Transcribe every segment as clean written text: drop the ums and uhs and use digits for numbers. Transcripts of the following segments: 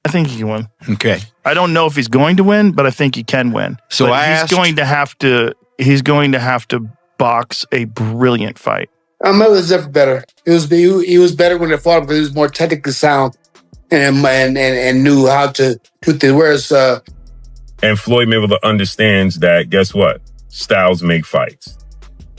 I think he can win. Okay. I don't know if he's going to win, but I think he can win. So he's going to have to box a brilliant fight. Mayweather was definitely better. He was better when they fought because he was more technically sound and knew how to do things. Whereas and Floyd Mayweather understands that. Guess what? Styles make fights.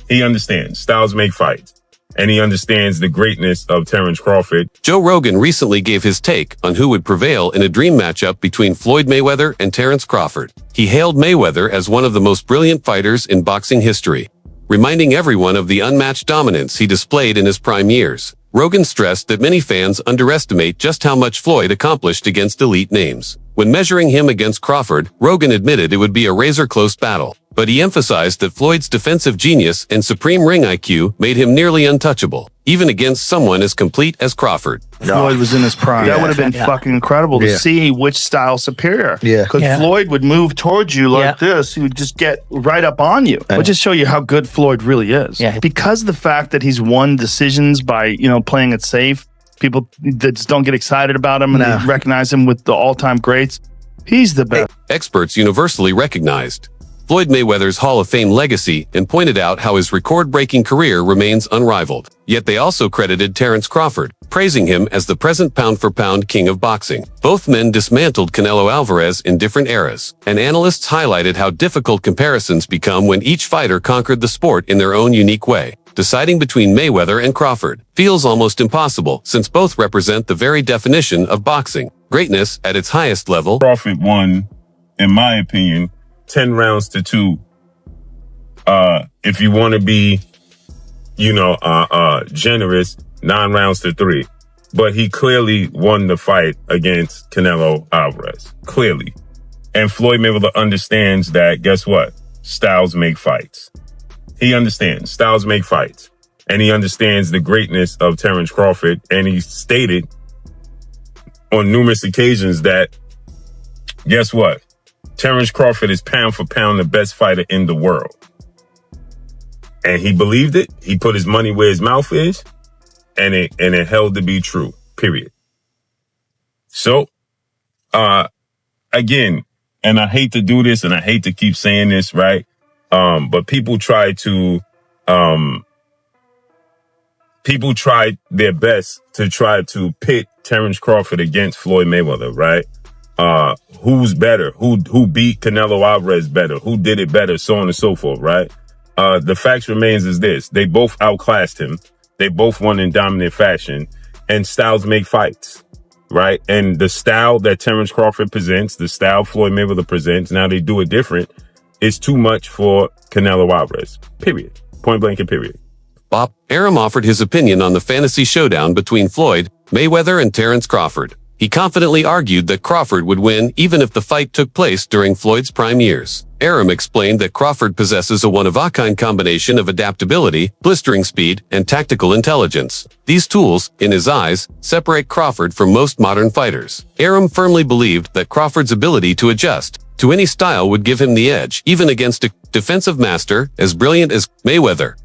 He understands styles make fights. And he understands the greatness of Terence Crawford. Joe Rogan recently gave his take on who would prevail in a dream matchup between Floyd Mayweather and Terence Crawford. He hailed Mayweather as one of the most brilliant fighters in boxing history, reminding everyone of the unmatched dominance he displayed in his prime years. Rogan stressed that many fans underestimate just how much Floyd accomplished against elite names. When measuring him against Crawford, Rogan admitted it would be a razor-close battle, but he emphasized that Floyd's defensive genius and supreme ring IQ made him nearly untouchable, even against someone as complete as Crawford. Floyd was in his prime. That would have been fucking incredible to see which style's superior. Yeah. Because Floyd would move towards you like this. He would just get right up on you. It would just show you how good Floyd really is. Yeah. Because of the fact that he's won decisions by, playing it safe, people that just don't get excited about him and they recognize him with the all-time greats. He's the best. Experts universally recognized Floyd Mayweather's Hall of Fame legacy and pointed out how his record-breaking career remains unrivaled. Yet they also credited Terence Crawford, praising him as the present pound-for-pound king of boxing. Both men dismantled Canelo Alvarez in different eras, and analysts highlighted how difficult comparisons become when each fighter conquered the sport in their own unique way. Deciding between Mayweather and Crawford feels almost impossible since both represent the very definition of boxing, greatness at its highest level. Crawford won, in my opinion, 10 rounds to 2. If you want to be, generous, 9 rounds to 3. But he clearly won the fight against Canelo Alvarez. Clearly. And Floyd Mayweather understands that, guess what? Styles make fights. He understands styles make fights. And he understands the greatness of Terence Crawford. And he stated on numerous occasions that, guess what? Terence Crawford is pound for pound the best fighter in the world. And he believed it. He put his money where his mouth is. And it held to be true. Period. So, again, and I hate to do this and I hate to keep saying this, right? But people try their best to try to pit Terence Crawford against Floyd Mayweather, right? Who's better? Who beat Canelo Alvarez better? Who did it better? So on and so forth, right? The fact remains is this. They both outclassed him. They both won in dominant fashion. And styles make fights, right? And the style that Terence Crawford presents, the style Floyd Mayweather presents, now they do it different, is too much for Canelo Alvarez. Period. Point blank and period. Bob Arum offered his opinion on the fantasy showdown between Floyd Mayweather and Terence Crawford. He confidently argued that Crawford would win even if the fight took place during Floyd's prime years. Arum explained that Crawford possesses a one-of-a-kind combination of adaptability, blistering speed, and tactical intelligence. These tools, in his eyes, separate Crawford from most modern fighters. Arum firmly believed that Crawford's ability to adjust to any style would give him the edge, even against a defensive master as brilliant as Mayweather.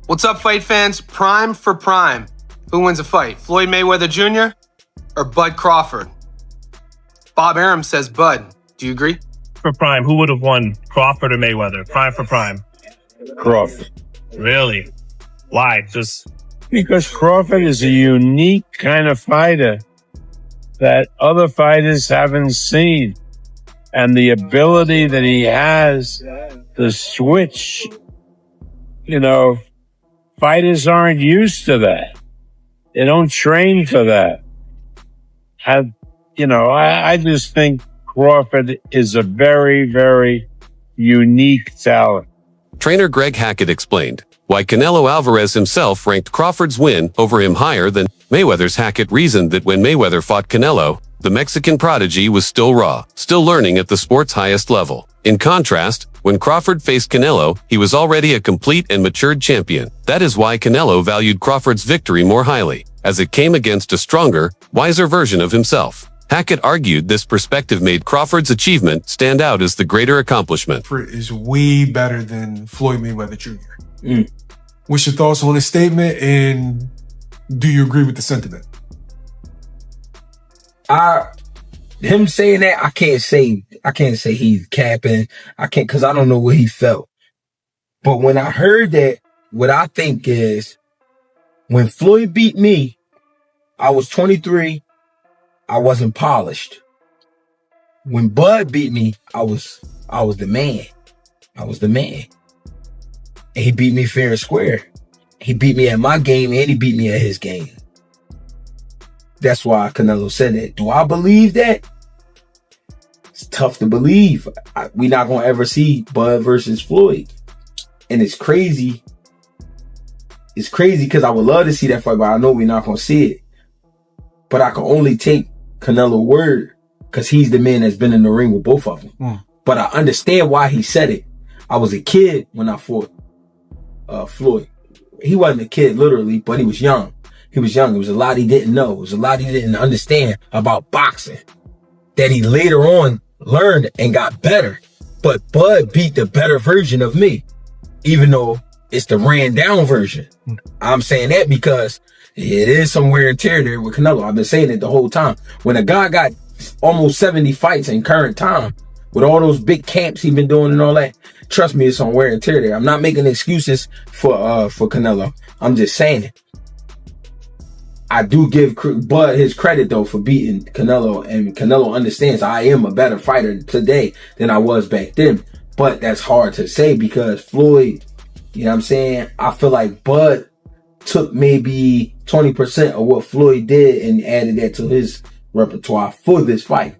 What's up, fight fans? Prime for prime. Who wins a fight, Floyd Mayweather Jr. or Bud Crawford? Bob Arum says Bud. Do you agree? For prime, who would have won, Crawford or Mayweather? Prime for prime. Crawford. Really? Why? Just because Crawford is a unique kind of fighter that other fighters haven't seen. And the ability that he has to switch, fighters aren't used to that. They don't train for that. I just think Crawford is a very, very unique talent. Trainer Greg Hackett explained why Canelo Alvarez himself ranked Crawford's win over him higher than Mayweather's. Hackett reasoned that when Mayweather fought Canelo, the Mexican prodigy was still raw, still learning at the sport's highest level. In contrast, when Crawford faced Canelo, he was already a complete and matured champion. That is why Canelo valued Crawford's victory more highly, as it came against a stronger, wiser version of himself. Hackett argued this perspective made Crawford's achievement stand out as the greater accomplishment. Is way better than Floyd Mayweather Jr. What's your thoughts on his statement, and do you agree with the sentiment? I him saying that, I can't say he's capping. I can't, because I don't know what he felt. But when I heard that, what I think is, when Floyd beat me, I was 23. I wasn't polished. When Bud beat me, I was the man. I was the man. And he beat me fair and square. He beat me at my game and he beat me at his game. That's why Canelo said that. Do I believe that? It's tough to believe. We're not going to ever see Bud versus Floyd. And it's crazy. It's crazy because I would love to see that fight, but I know we're not going to see it. But I can only take Canelo's word because he's the man that's been in the ring with both of them. But I understand why he said it. I was a kid when I fought Floyd. He wasn't a kid literally, but he was young. He was young. There was a lot he didn't know. There was a lot he didn't understand about boxing that he later on learned and got better. But Bud beat the better version of me, even though it's the ran down version. I'm saying that because it is some wear and tear there with Canelo. I've been saying it the whole time. When a guy got almost 70 fights in current time, with all those big camps he's been doing and all that, trust me, it's some wear and tear there. I'm not making excuses for Canelo. I'm just saying it. I do give Bud his credit though for beating Canelo, and Canelo understands I am a better fighter today than I was back then. But that's hard to say because Floyd, you know what I'm saying? I feel like Bud took maybe 20% of what Floyd did and added that to his repertoire for this fight.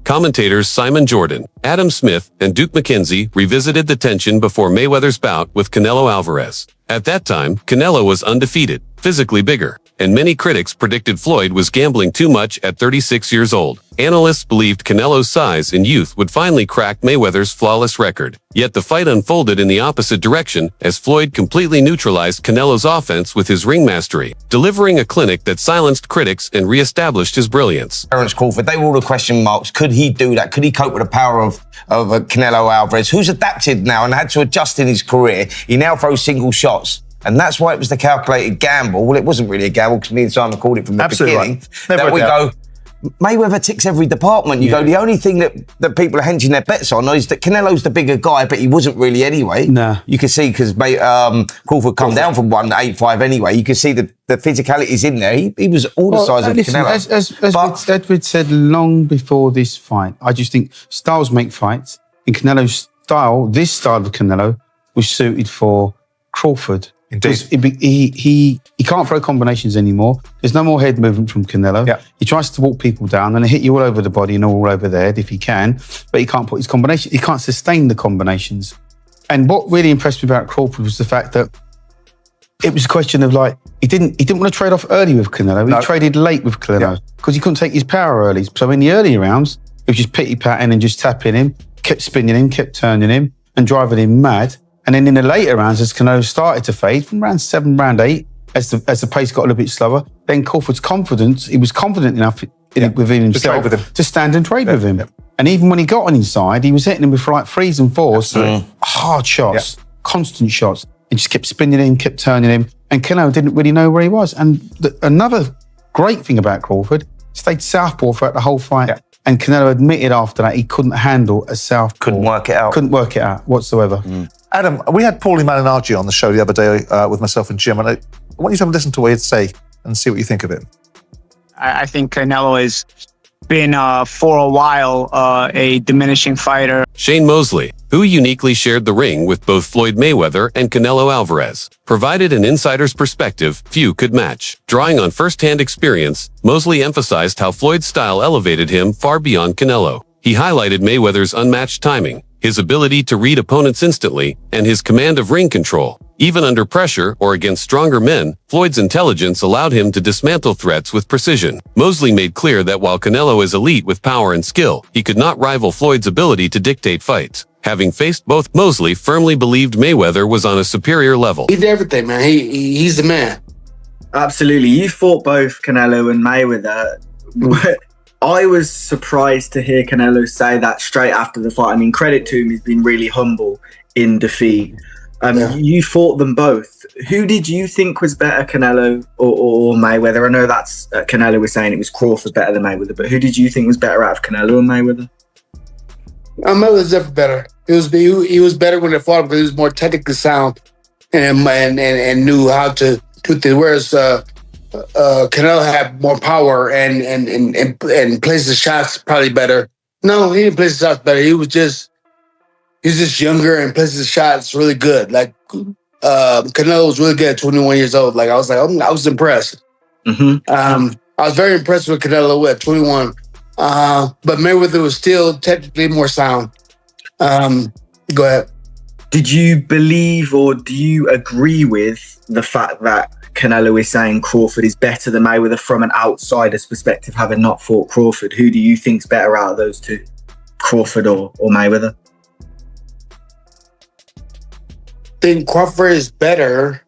Commentators Simon Jordan, Adam Smith, and Duke McKenzie revisited the tension before Mayweather's bout with Canelo Alvarez. At that time, Canelo was undefeated, physically bigger, and many critics predicted Floyd was gambling too much at 36 years old. Analysts believed Canelo's size and youth would finally crack Mayweather's flawless record. Yet the fight unfolded in the opposite direction as Floyd completely neutralized Canelo's offense with his ring mastery, delivering a clinic that silenced critics and re-established his brilliance. Terence Crawford, they were all the question marks. Could he do that? Could he cope with the power of Canelo Alvarez, who's adapted now and had to adjust in his career? He now throws single shots. And that's why it was the calculated gamble. Well, it wasn't really a gamble because me and Simon called it from the beginning. Right. That we go, Mayweather ticks every department. You go, the only thing that people are hedging their bets on is that Canelo's the bigger guy, but he wasn't really anyway. Nah. You can see because Crawford come down from 185 anyway. You can see the physicality's in there. He was all the size of Canelo. As Edward said long before this fight, I just think styles make fights. In Canelo's style, this style of Canelo was suited for Crawford. Indeed. He can't throw combinations anymore. There's no more head movement from Canelo. Yeah. He tries to walk people down and hit you all over the body and all over the head if he can, but he can't put his combination. He can't sustain the combinations. And what really impressed me about Crawford was the fact that it was a question of like he didn't want to trade off early with Canelo. He traded late with Canelo because he couldn't take his power early. So in the early rounds, he was just pity-patting and just tapping him, kept spinning him, kept turning him and driving him mad. And then in the later rounds, as Canelo started to fade, from round 7, round 8, as the pace got a little bit slower, then Crawford's confidence, he was confident enough within himself to stand and trade with him. Yeah. And even when he got on his side, he was hitting him with like 3s and 4s, hard shots, constant shots, and just kept spinning him, kept turning him. And Canelo didn't really know where he was. And another great thing about Crawford, stayed southpaw throughout the whole fight. Yeah. And Canelo admitted after that he couldn't handle a southpaw. Couldn't work it out whatsoever. Adam, we had Paulie Malignaggi on the show the other day with myself and Jim, and I want you to have a listen to what he had to say and see what you think of it. I think Canelo has been, for a while, a diminishing fighter. Shane Mosley, who uniquely shared the ring with both Floyd Mayweather and Canelo Alvarez, provided an insider's perspective few could match. Drawing on first-hand experience, Mosley emphasized how Floyd's style elevated him far beyond Canelo. He highlighted Mayweather's unmatched timing, his ability to read opponents instantly, and his command of ring control. Even under pressure or against stronger men, Floyd's intelligence allowed him to dismantle threats with precision. Mosley made clear that while Canelo is elite with power and skill, he could not rival Floyd's ability to dictate fights. Having faced both, Mosley firmly believed Mayweather was on a superior level. He did everything, man. He's the man. Absolutely. You fought both Canelo and Mayweather. I was surprised to hear Canelo say that straight after the fight. I mean, credit to him, he's been really humble in defeat. You fought them both. Who did you think was better, Canelo or Mayweather? I know that's Canelo was saying it was Crawford better than Mayweather, but who did you think was better out of Canelo and Mayweather? Mayweather's definitely better. He was better when they fought him because he was more technically sound and knew how to do things. Whereas Canelo had more power and placed the shots probably better. No, he didn't place the shots better. He was just younger and places the shots really good. Like Canelo was really good at 21 years old. Like I was impressed. I was very impressed with Canelo at 21. But Mayweather was still technically more sound. Go ahead. Did you believe or do you agree with the fact that Canelo is saying Crawford is better than Mayweather from an outsider's perspective, having not fought Crawford? Who do you think's better out of those two, Crawford or Mayweather? I think Crawford is better,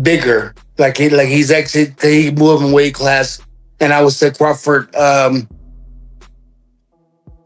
bigger. He's actually he moved in weight class, and I would say Crawford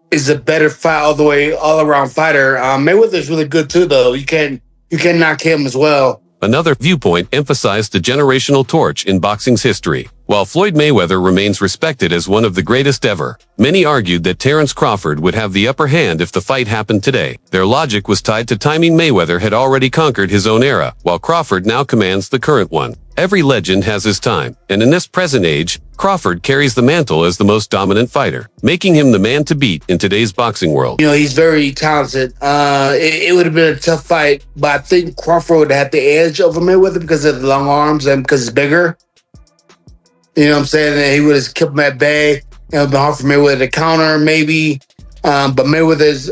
is a better fight all around fighter. Mayweather's really good too, though. You can knock him as well. Another viewpoint emphasized the generational torch in boxing's history. While Floyd Mayweather remains respected as one of the greatest ever, many argued that Terence Crawford would have the upper hand if the fight happened today. Their logic was tied to timing. Mayweather had already conquered his own era, while Crawford now commands the current one. Every legend has his time, and in this present age, Crawford carries the mantle as the most dominant fighter, making him the man to beat in today's boxing world. He's very talented. It would have been a tough fight, but I think Crawford would have the edge over Mayweather because of the long arms and because he's bigger. You know what I'm saying? And he would have kept him at bay. It would have been hard for Mayweather to counter, maybe. But Mayweather's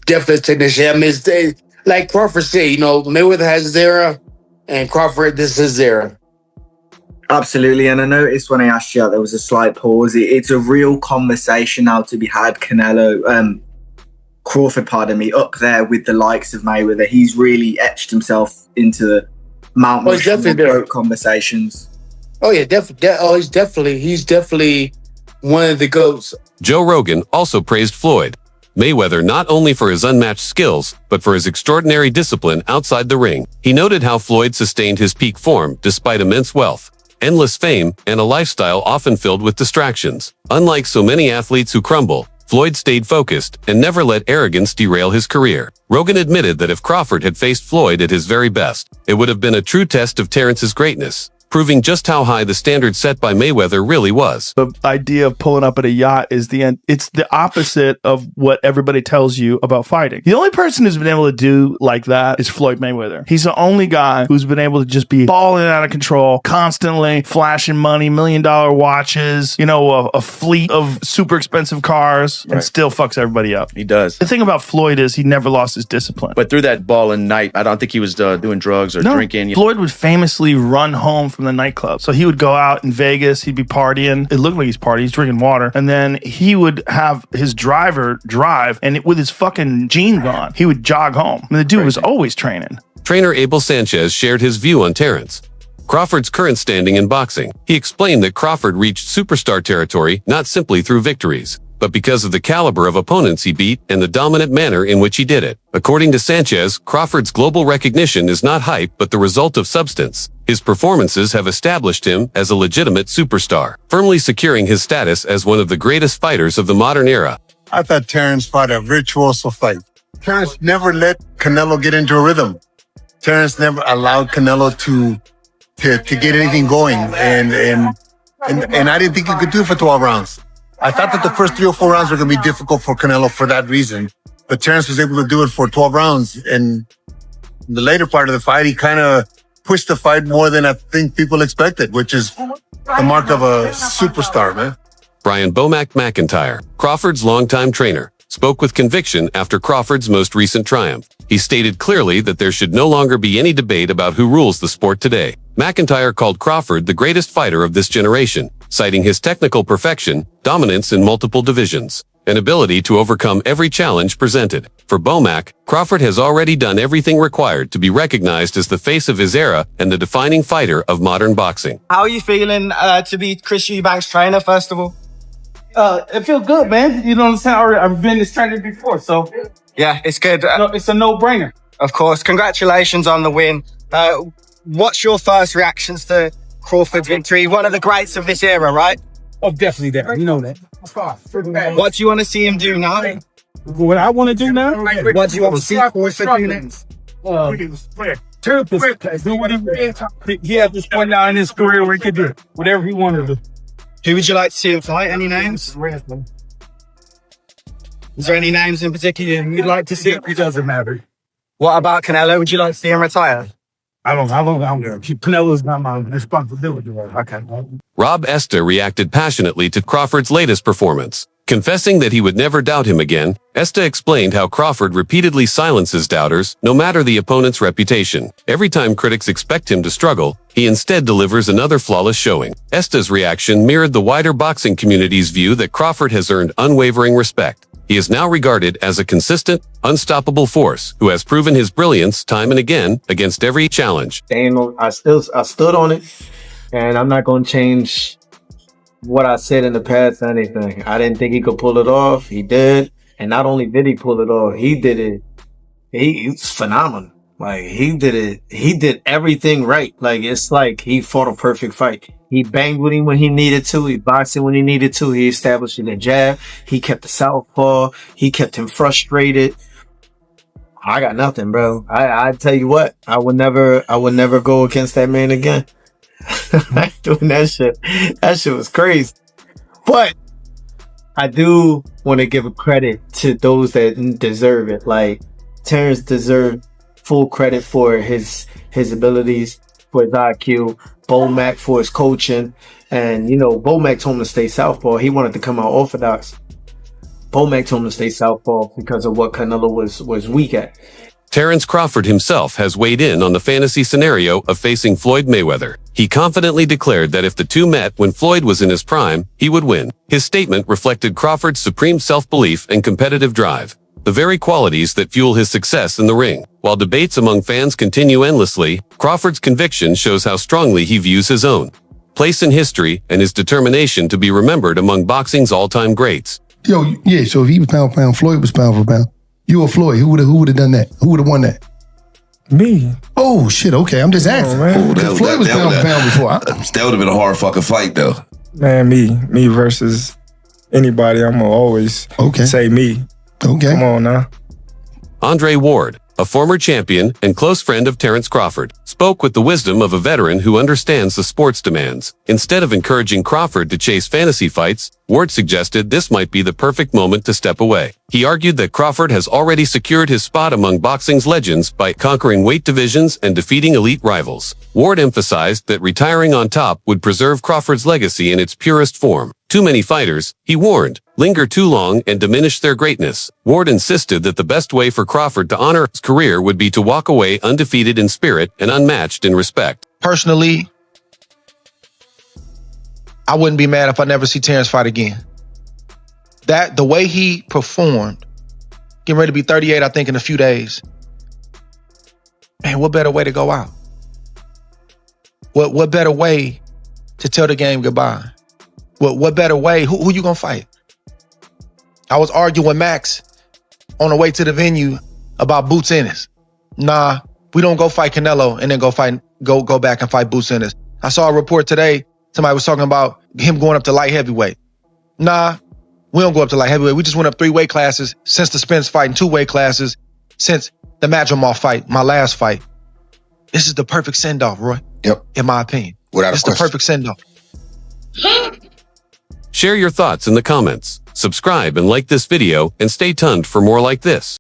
definitely a technician. I mean, like Crawford said, Mayweather has his era, and Crawford, this is his era. Absolutely, and I noticed when I asked you, there was a slight pause. It's a real conversation now to be had. Crawford, up there with the likes of Mayweather. He's really etched himself into the Mount Rushmore conversations. Oh yeah, definitely. He's definitely one of the GOATs. Joe Rogan also praised Floyd Mayweather not only for his unmatched skills, but for his extraordinary discipline outside the ring. He noted how Floyd sustained his peak form despite immense wealth, endless fame, and a lifestyle often filled with distractions. Unlike so many athletes who crumble, Floyd stayed focused and never let arrogance derail his career. Rogan admitted that if Crawford had faced Floyd at his very best, it would have been a true test of Terence's greatness, proving just how high the standard set by Mayweather really was. The idea of pulling up at a yacht is the end. It's the opposite of what everybody tells you about fighting. The only person who's been able to do like that is Floyd Mayweather. He's the only guy who's been able to just be balling out of control, constantly flashing money, $1 million watches, a fleet of super expensive cars, and still fucks everybody up. He does. The thing about Floyd is he never lost his discipline. But through that balling night, I don't think he was doing drugs or drinking. Floyd would famously run home from the nightclub. So he would go out in Vegas, he'd be partying. It looked like he's partying, he's drinking water. And then he would have his driver drive, and with his fucking jeans on, he would jog home. I mean, the dude was always training. Trainer Abel Sanchez shared his view on Terence Crawford's current standing in boxing. He explained that Crawford reached superstar territory not simply through victories, but because of the caliber of opponents he beat and the dominant manner in which he did it. According to Sanchez, Crawford's global recognition is not hype but the result of substance. His performances have established him as a legitimate superstar, firmly securing his status as one of the greatest fighters of the modern era. I thought Terence fought a virtuoso fight. Terence never let Canelo get into a rhythm. Terence never allowed Canelo to get anything going, and I didn't think he could do it for 12 rounds. I thought that the first 3 or 4 rounds were going to be difficult for Canelo for that reason, but Terence was able to do it for 12 rounds. And in the later part of the fight, he kind of pushed the fight more than I think people expected, which is the mark of a superstar, man. Brian Bomac McIntyre, Crawford's longtime trainer, spoke with conviction after Crawford's most recent triumph. He stated clearly that there should no longer be any debate about who rules the sport today. McIntyre called Crawford the greatest fighter of this generation, citing his technical perfection, dominance in multiple divisions, and ability to overcome every challenge presented. For Bomac, Crawford has already done everything required to be recognized as the face of his era and the defining fighter of modern boxing. How are you feeling to be Chris Eubank's trainer, first of all? It feels good, man. You know what I'm saying? I've been his trainer before, so yeah, it's good. it's a no-brainer. Of course. Congratulations on the win. What's your first reactions to Crawford's victory? One of the greats of this era, right? Oh, definitely that. You know that. What do you want to see him do now? What I want to do now? What do you want to see Crawford do next? Do whatever he had this point now in his career where he could do whatever he wanted to do. Who would you like to see him fight? Any names? Is there any names in particular you'd like to see? It doesn't matter. What about Canelo? Would you like to see him retire? I don't care. Canelo's not my responsibility. Okay. Rob Esta reacted passionately to Crawford's latest performance. Confessing that he would never doubt him again, Esta explained how Crawford repeatedly silences doubters, no matter the opponent's reputation. Every time critics expect him to struggle, he instead delivers another flawless showing. Esta's reaction mirrored the wider boxing community's view that Crawford has earned unwavering respect. He is now regarded as a consistent, unstoppable force who has proven his brilliance time and again against every challenge. I stood on it, and I'm not going to change what I said in the past or anything. I didn't think he could pull it off. He did. And not only did he pull it off, he did it. He's phenomenal. Like, he did it. He did everything right. Like, it's like he fought a perfect fight. He banged with him when he needed to. He boxed him when he needed to. He established the jab. He kept the southpaw. He kept him frustrated. I got nothing, bro. I tell you what, I would never go against that man again. Doing that shit. That shit was crazy. But I do want to give a credit to those that deserve it. Like, Terence deserved full credit for his abilities, for his IQ, Bomac for his coaching. And, you know, Bomac told him to stay southpaw. He wanted to come out orthodox. Bomac told him to stay southpaw because of what Canelo was weak at. Terence Crawford himself has weighed in on the fantasy scenario of facing Floyd Mayweather. He confidently declared that if the two met when Floyd was in his prime, he would win. His statement reflected Crawford's supreme self-belief and competitive drive, the very qualities that fuel his success in the ring. While debates among fans continue endlessly, Crawford's conviction shows how strongly he views his own place in history and his determination to be remembered among boxing's all-time greats. Yo, yeah, so if he was pound for pound, Floyd was pound for pound. You or Floyd, who would have done that? Who would have won that? Me. Oh, shit, okay, I'm just asking. Floyd was pound for pound before. That would have been a hard fucking fight, though. Man, me versus anybody, I'm gonna always say me. Okay. Come on now. Andre Ward, a former champion and close friend of Terence Crawford, spoke with the wisdom of a veteran who understands the sport's demands. Instead of encouraging Crawford to chase fantasy fights, Ward suggested this might be the perfect moment to step away. He argued that Crawford has already secured his spot among boxing's legends by conquering weight divisions and defeating elite rivals. Ward emphasized that retiring on top would preserve Crawford's legacy in its purest form. Too many fighters, he warned, linger too long and diminish their greatness. Ward insisted that the best way for Crawford to honor his career would be to walk away undefeated in spirit and unmatched in respect. Personally, I wouldn't be mad if I never see Terence fight again. The way he performed, getting ready to be 38, I think, in a few days. Man, what better way to go out? What better way to tell the game goodbye? What better way? Who you gonna fight? I was arguing with Max on the way to the venue about Boots Ennis. Nah, we don't go fight Canelo and then go back and fight Boots Ennis. I saw a report today. Somebody was talking about him going up to light heavyweight. Nah, we don't go up to light heavyweight. We just went up 3 weight classes since the Spence fight and 2 weight classes since the Madrimov fight, my last fight. This is the perfect send-off, Roy. Yep. In my opinion. Without a It's question. the perfect send-off. Share your thoughts in the comments, subscribe and like this video, and stay tuned for more like this.